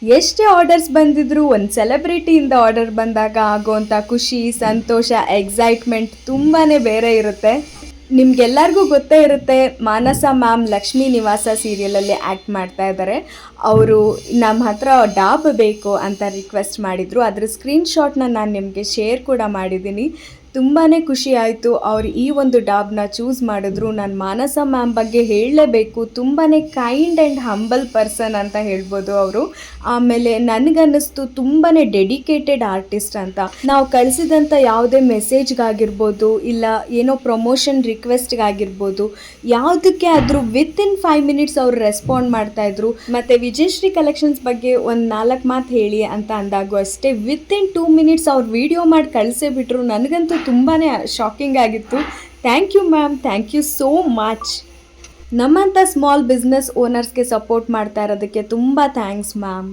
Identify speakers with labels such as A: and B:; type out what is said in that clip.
A: ಎಷ್ಟೇ ಆರ್ಡರ್ಸ್ ಬಂದಿದ್ರೂ ಒಂದು ಸೆಲೆಬ್ರಿಟಿಯಿಂದ ಆರ್ಡರ್ ಬಂದಾಗ ಆಗೋವಂಥ ಖುಷಿ, ಸಂತೋಷ, ಎಕ್ಸೈಟ್ಮೆಂಟ್ ತುಂಬಾ ಬೇರೆ ಇರುತ್ತೆ. ನಿಮಗೆಲ್ಲರಿಗೂ ಗೊತ್ತೇ ಇರುತ್ತೆ, ಮಾನಸ ಮ್ಯಾಮ್ ಲಕ್ಷ್ಮೀ ನಿವಾಸ ಸೀರಿಯಲಲ್ಲಿ ಆ್ಯಕ್ಟ್ ಮಾಡ್ತಾ ಇದ್ದಾರೆ. ಅವರು ನಮ್ಮ ಹತ್ರ ಡಾಬ್ ಬೇಕು ಅಂತ ರಿಕ್ವೆಸ್ಟ್ ಮಾಡಿದರು. ಅದರ ಸ್ಕ್ರೀನ್ಶಾಟ್ನ ನಾನು ನಿಮಗೆ ಶೇರ್ ಕೂಡ ಮಾಡಿದ್ದೀನಿ. ತುಂಬಾ ಖುಷಿ ಆಯಿತು ಅವ್ರು ಈ ಒಂದು ಡಾಬ್ನ ಚೂಸ್ ಮಾಡಿದ್ರು. ನಾನು ಮಾನಸ ಮ್ಯಾಮ್ ಬಗ್ಗೆ ಹೇಳಲೇಬೇಕು, ತುಂಬಾ ಕೈಂಡ್ ಆ್ಯಂಡ್ ಹಂಬಲ್ ಪರ್ಸನ್ ಅಂತ ಹೇಳ್ಬೋದು ಅವರು. ಆಮೇಲೆ ನನಗನ್ನಿಸ್ತು ತುಂಬಾ ಡೆಡಿಕೇಟೆಡ್ ಆರ್ಟಿಸ್ಟ್ ಅಂತ. ನಾವು ಕಳಿಸಿದಂಥ ಯಾವುದೇ ಮೆಸೇಜ್ಗಾಗಿರ್ಬೋದು, ಇಲ್ಲ ಏನೋ ಪ್ರಮೋಷನ್ ರಿಕ್ವೆಸ್ಟ್ಗಾಗಿರ್ಬೋದು, ಯಾವುದಕ್ಕೆ ಆದರೂ ವಿತಿನ್ 5 ಮಿನಿಟ್ಸ್ ಅವರು ರೆಸ್ಪಾಂಡ್ ಮಾಡ್ತಾಯಿದ್ರು. ಮತ್ತು ವಿಜಯಶ್ರೀ ಕಲೆಕ್ಷನ್ಸ್ ಬಗ್ಗೆ ಒಂದು 4 ಮಾತು ಹೇಳಿ ಅಂತ ಅಂದಾಗೂ ಅಷ್ಟೇ ವಿತಿನ್ 2 ಮಿನಿಟ್ಸ್ ಅವ್ರು ವಿಡಿಯೋ ಮಾಡಿ ಕಳಿಸೇ ಬಿಟ್ಟರು. ನನಗಂತೂ ತುಂಬಾ ಶಾಕಿಂಗ್ ಆಗಿತ್ತು. Thank you ma'am, thank you so much. ನಮ್ಮಂಥ ಸ್ಮಾಲ್ ಬಿಸ್ನೆಸ್ ಓನರ್ಸ್ಗೆ ಸಪೋರ್ಟ್ ಮಾಡ್ತಾ ಇರೋದಕ್ಕೆ ತುಂಬ ಥ್ಯಾಂಕ್ಸ್ ಮ್ಯಾಮ್.